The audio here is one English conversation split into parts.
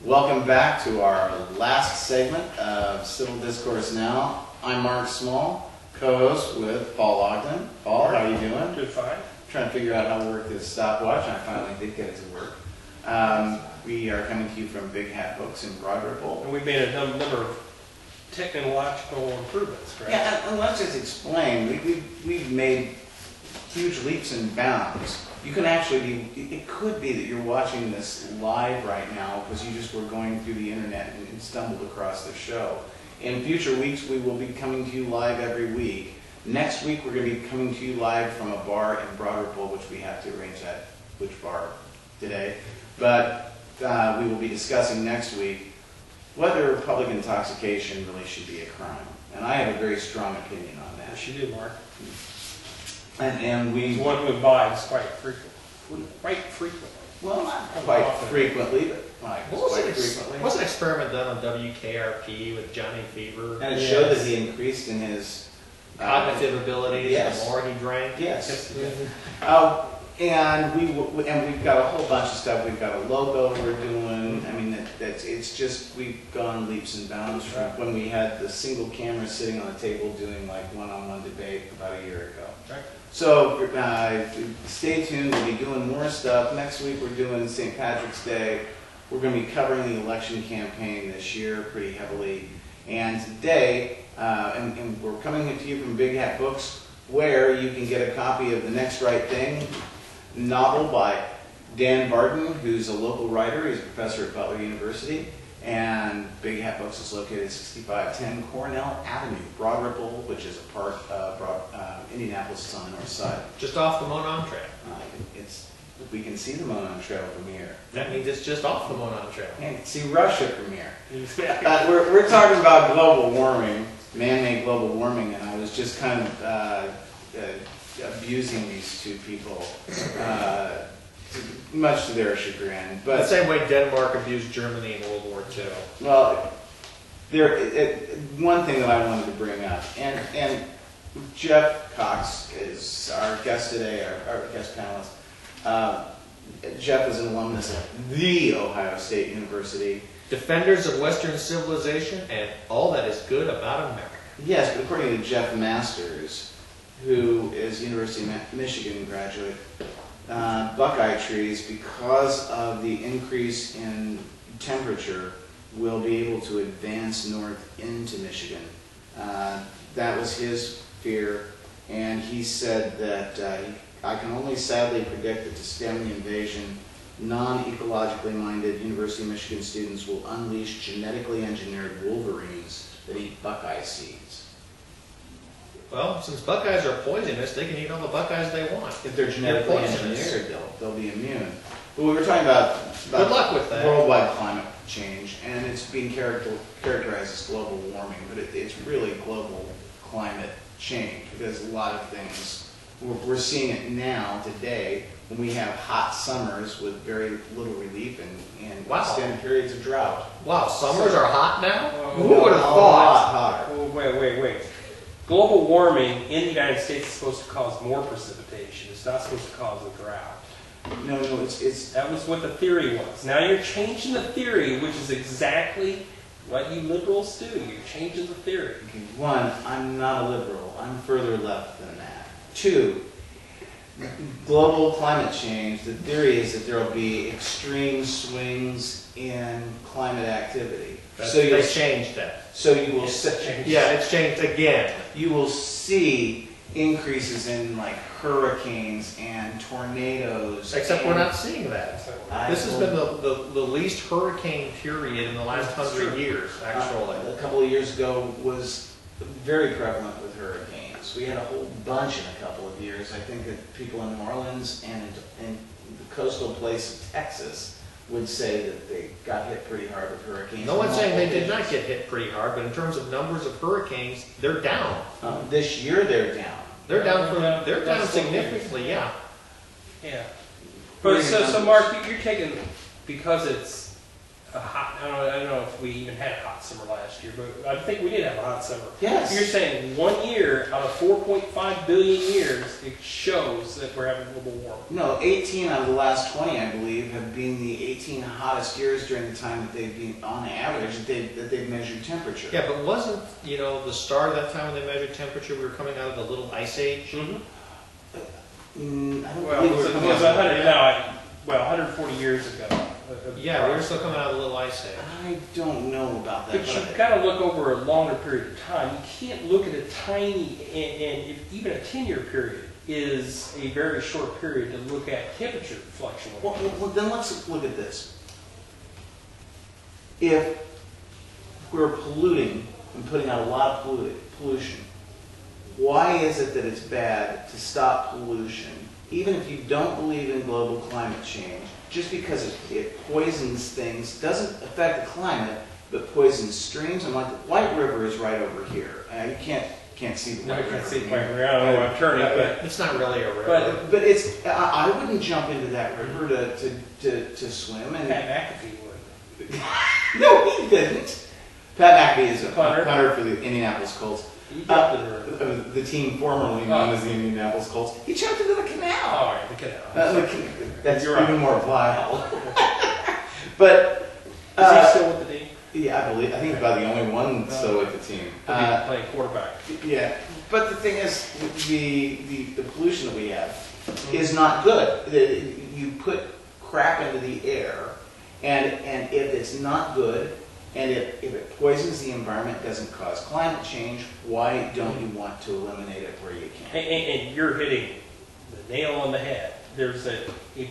Welcome back to our last segment of Civil Discourse Now. I'm Mark Small, co-host with Paul Ogden. Paul, how are you doing? Doing fine. Trying to figure out how to work this stopwatch, and I finally did get it to work. We are coming to you from Big Hat Books in Broad Ripple. And we've made a number of technological improvements, right? Yeah, and let's just explain. We've made huge leaps and bounds. You can actually be, it could be that you're watching this live right now because you just were going through the internet and stumbled across the show. In future weeks, we will be coming to you live every week. Next week, we're going to be coming to you live from a bar in Broad Ripple, which we have to arrange that, which bar today. But we will be discussing next week whether public intoxication really should be a crime. And I have a very strong opinion on that. Yes, you do, Mark. And we... He's one who imbibes quite frequently. Well, not quite frequently, but quite frequently. Was an experiment done on WKRP with Johnny Fever? And it showed that he increased in his... cognitive abilities, yes. The more he drank. Yes. And we've got a whole bunch of stuff. We've got a logo we're doing. I mean, it's just, we've gone leaps and bounds from when we had the single camera sitting on the table doing like one-on-one debate about a year ago. Right. So stay tuned. We'll be doing more stuff. Next week we're doing St. Patrick's Day. We're going to be covering the election campaign this year pretty heavily. And today, and we're coming to you from Big Hat Books, where you can get a copy of The Next Right Thing novel by Dan Barton, who's a local writer. He's a professor at Butler University. And Big Hat Books is located at 6510 Cornell Avenue, Broad Ripple, which is a part of Indianapolis. Is on the north side. Just off the Monon Trail. We can see the Monon Trail from here. That means it's just off the Monon Trail. And you can see Russia from here. We're talking about global warming, man-made global warming, and I was just kind of abusing these two people, much to their chagrin. But the same way Denmark abused Germany in World War II. Well, one thing that I wanted to bring up, and Jeff Cox is our guest today, our guest panelist. Jeff is an alumnus of the Ohio State University. Defenders of Western civilization and all that is good about America. Yes, but according to Jeff Masters, who is University of Michigan graduate, Buckeye trees, because of the increase in temperature, will be able to advance north into Michigan. That was his fear, and he said that I can only sadly predict that to stem the invasion, non-ecologically minded University of Michigan students will unleash genetically engineered wolverines that eat Buckeye seeds. Well, since Buckeyes are poisonous, they can eat all the Buckeyes they want. If they're genetically engineered, they'll be immune. But we were talking about good luck with that. Worldwide climate change, and it's being characterized as global warming, but it's really global climate change because a lot of things. We're seeing it now, today, when we have hot summers with very little relief and extended periods of drought. Wow, summers are hot now? Who would have thought? Oh, wait. Global warming in the United States is supposed to cause more precipitation. It's not supposed to cause a drought. No, it's... That was what the theory was. Now you're changing the theory, which is exactly what you liberals do. You're changing the theory. One, I'm not a liberal. I'm further left than that. Two, global climate change, the theory is that there will be extreme swings in climate activity. They changed that. So you will it's changed again. You will see increases in like hurricanes and tornadoes. Except we're not seeing that. This has been the least hurricane period in the last 100 years, actually. A couple of years ago was very prevalent with hurricanes. We had a whole bunch in a couple of years. I think that people in New Orleans and in the coastal place of Texas would say that they got hit pretty hard with hurricanes. No one's saying they did not get hit pretty hard, but in terms of numbers of hurricanes, they're down. This year they're down. They're down significantly, yeah. Yeah. But so Mark, you're taking, because it's I don't know if we even had a hot summer last year, but I think we did have a hot summer. Yes. You're saying 1 year out of 4.5 billion years, it shows that we're having global warming. No, 18 out of the last 20, I believe, have been the 18 hottest years during the time that they've been, on average, that they've measured temperature. Yeah, but wasn't, the start of that time when they measured temperature, we were coming out of the little ice age? Mm-hmm. I don't Well, believe it was we're coming out of 100 now. 140 years ago. Yeah, we were still coming out of the little ice age. I don't know about that. But you've got to look over a longer period of time. You can't look at a tiny, and if even a 10-year period is a very short period to look at temperature fluctuations. Well, then let's look at this. If we're polluting and putting out a lot of pollution, why is it that it's bad to stop pollution, even if you don't believe in global climate change? Just because it poisons things, doesn't affect the climate, but poisons streams. And like the White River is right over here. You can't see the No, I White River. can't see the White River. I don't know where I'm turning, but It's not really a river. But it's. I wouldn't jump into that river to swim. And Pat McAfee would. no, he didn't. Pat McAfee is a Punter. punter for the Indianapolis Colts. He jumped in the river. The team formerly known as the Indianapolis Colts. He jumped into the canal. All right, the canal. That's You're even right. more vile. But Is he still with the team? yeah, I think about the only one still with the team. He'll be playing quarterback. Yeah, but the thing is, the pollution that we have is not good. You put crap into the air, and if it's not good, and if it poisons the environment, doesn't cause climate change, why don't you want to eliminate it where you can? And you're hitting the nail on the head. There's a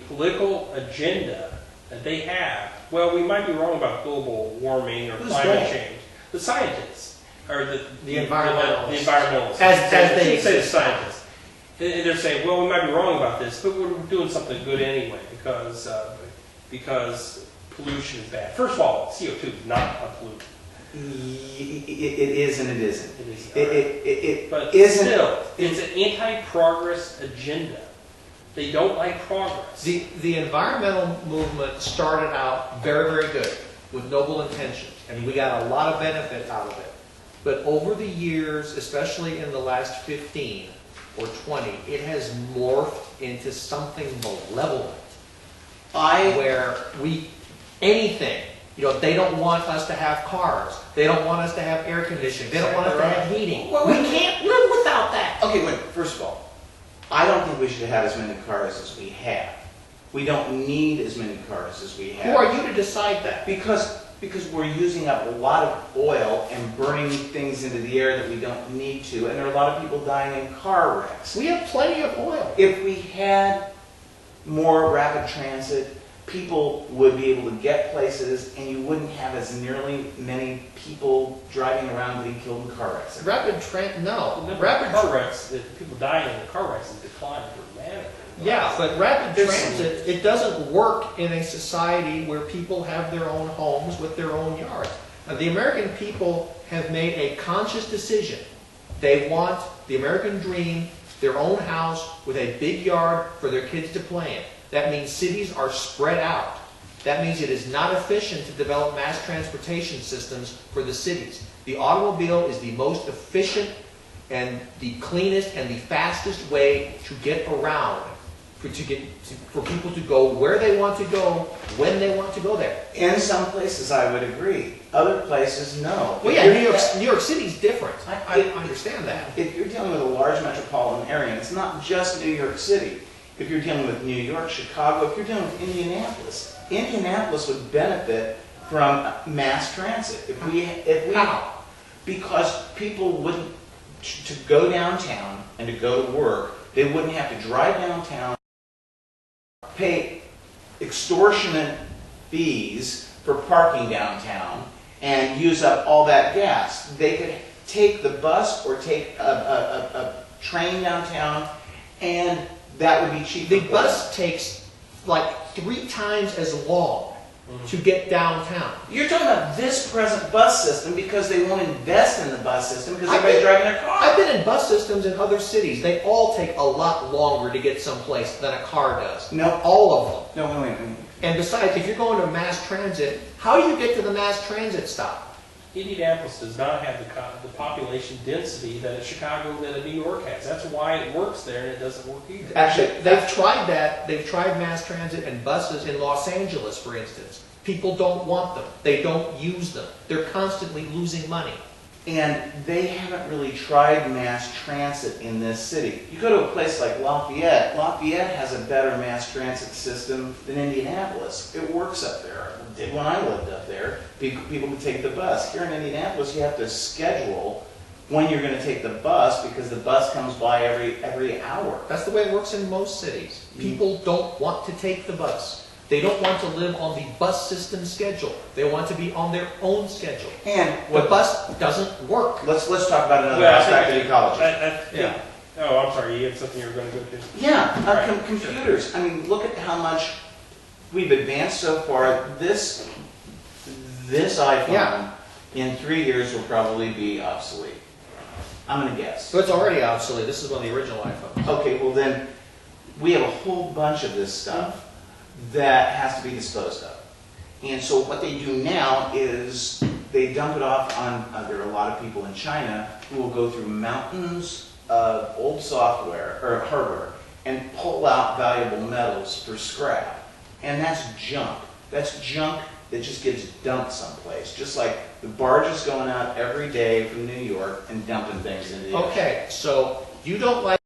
political agenda that they have. Well, we might be wrong about global warming or Who's climate they? change. The scientists, or the environmentalists. The environmentalists. As they I shouldn't say the exist. scientists. And they're saying, well, we might be wrong about this, but we're doing something good anyway because pollution is bad. First of all, CO2 is not a pollutant. It is and it isn't. It is. It But isn't. still, it's an anti-progress agenda. They don't like progress. The environmental movement started out very, very good with noble intentions, and we got a lot of benefit out of it. But over the years, especially in the last 15 or 20, it has morphed into something malevolent. Where anything, they don't want us to have cars. They don't want us to have air conditioning. They don't want us to have heating. Well, we can't live without that. Okay, wait, first of all, I don't think we should have as many cars as we have. We don't need as many cars as we have. Who are you to decide that? Because we're using up a lot of oil and burning things into the air that we don't need to, and there are a lot of people dying in car wrecks. We have plenty of oil. If we had more rapid transit, people would be able to get places, and you wouldn't have as nearly many people driving around getting killed in car wrecks. The number of car wrecks, people dying in the car wrecks has declined dramatically. Yeah, but rapid transit, it doesn't work in a society where people have their own homes with their own yards. Now, the American people have made a conscious decision. They want the American dream, their own house with a big yard for their kids to play in. That means cities are spread out. That means it is not efficient to develop mass transportation systems for the cities. The automobile is the most efficient and the cleanest and the fastest way to get around, for people to go where they want to go, when they want to go there. In some places, I would agree. Other places, no. Well, yeah, New York City's different. I understand that. If you're dealing with a large metropolitan area, and it's not just New York City. If you're dealing with New York, Chicago, if you're dealing with Indianapolis would benefit from mass transit. How? Because people wouldn't, to go downtown and to go to work, they wouldn't have to drive downtown, pay extortionate fees for parking downtown, and use up all that gas. They could take the bus or take a train downtown, and that would be cheaper. The bus takes like 3 times as long to get downtown. You're talking about this present bus system because they won't invest in the bus system because I've everybody's been- driving their car. I've been in bus systems in other cities. They all take a lot longer to get someplace than a car does. No. All of them. No, wait. And besides, if you're going to mass transit, how do you get to the mass transit stop? Indianapolis does not have the population density that a Chicago, that a New York has. That's why it works there and it doesn't work either. Actually, They've tried that. They've tried mass transit and buses in Los Angeles, for instance. People don't want them. They don't use them. They're constantly losing money. and they haven't really tried mass transit in this city. You go to a place like Lafayette. Lafayette has a better mass transit system than Indianapolis. It works up there. It did when I lived up there. People would take the bus. Here in Indianapolis, you have to schedule when you're going to take the bus because the bus comes by every hour. That's the way it works in most cities. People don't want to take the bus. They don't want to live on the bus system schedule. They want to be on their own schedule. And The bus doesn't work. let's talk about another Well, I aspect think- of ecology. Yeah. Oh, I'm sorry, you had something you were going to go to? Yeah, Right. computers. I mean, look at how much we've advanced so far. This iPhone Yeah. in 3 years will probably be obsolete. I'm going to guess. So it's already obsolete. This is one of the original iPhones. Okay, well then, we have a whole bunch of this stuff that has to be disposed of. And so what they do now is they dump it off on, there are a lot of people in China who will go through mountains of old software or hardware and pull out valuable metals for scrap. And that's junk. That's junk that just gets dumped someplace. Just like the barges going out every day from New York and dumping things into the ocean. Okay, so you don't like,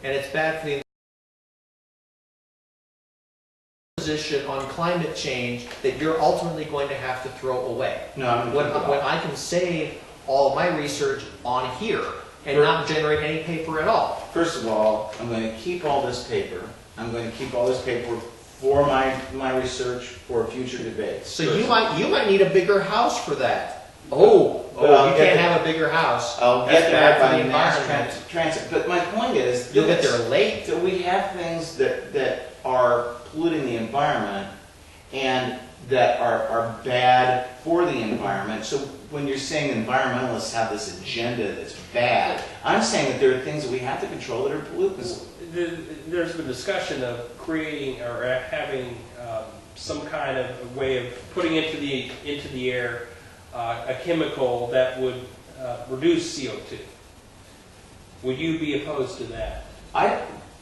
and it's bad for the position on climate change that you're ultimately going to have to throw away. No, I'm going to keep it When all. I can save all of my research on here and not generate any paper at all. First of all, I'm going to keep all this paper. I'm going to keep all this paper for my research for future debates. So you might need a bigger house for that. Oh, Well, you I'll can't get have a bigger house. I'll That's get bad there for by the mass environment. transit. But my point is, You'll get there late. that we have things that are polluting the environment and that are bad for the environment. So when you're saying environmentalists have this agenda that's bad, I'm saying that there are things that we have to control that are pollutants. There's been discussion of creating or having some kind of way of putting into the air a chemical that would reduce CO2. Would you be opposed to that?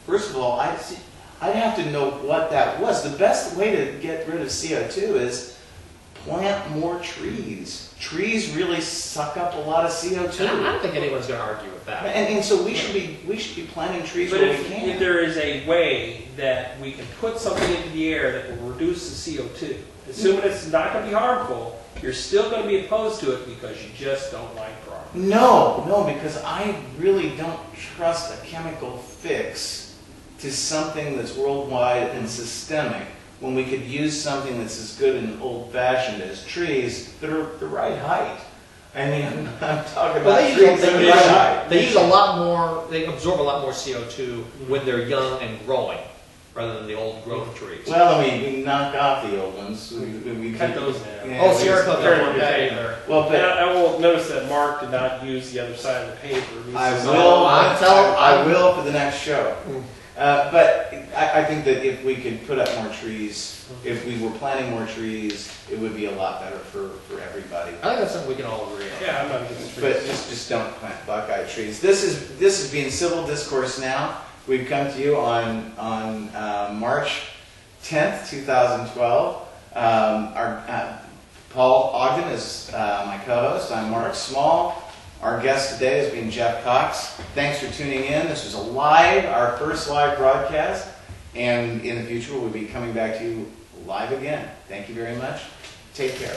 First of all, I'd have to know what that was. The best way to get rid of CO2 is plant more trees. Trees really suck up a lot of CO2. I don't think anyone's going to argue with that. And so we should be planting trees But where if we can. if there is a way that we can put something into the air that will reduce the CO2, assuming it's not going to be harmful, you're still going to be opposed to it because you just don't like progress. No, because I really don't trust a chemical fix to something that's worldwide and systemic when we could use something that's as good and old-fashioned as trees that are the right height. I mean, I'm talking Well, about trees that are the right height. they use a lot more, they absorb a lot more CO2 when they're young and growing, rather than the old growth trees. Well, we knock off the old ones. We Cut those down. Yeah, Oh, we Sierra just- Club Very don't want that good. either. Well, And but I will notice that Mark did not use the other side of the paper. He I says, will. I'm I will for the next show. Mm. But I think that if we could put up more trees, if we were planting more trees, it would be a lot better for everybody. I think that's something we can all agree on. Yeah, I'm not against But trees. just don't plant buckeye trees. This is being Civil Discourse Now. We've come to you on March 10th, 2012. Paul Ogden is my co-host. I'm Mark Small. Our guest today has been Jeff Cox. Thanks for tuning in. This was our first live broadcast, and in the future we'll be coming back to you live again. Thank you very much. Take care.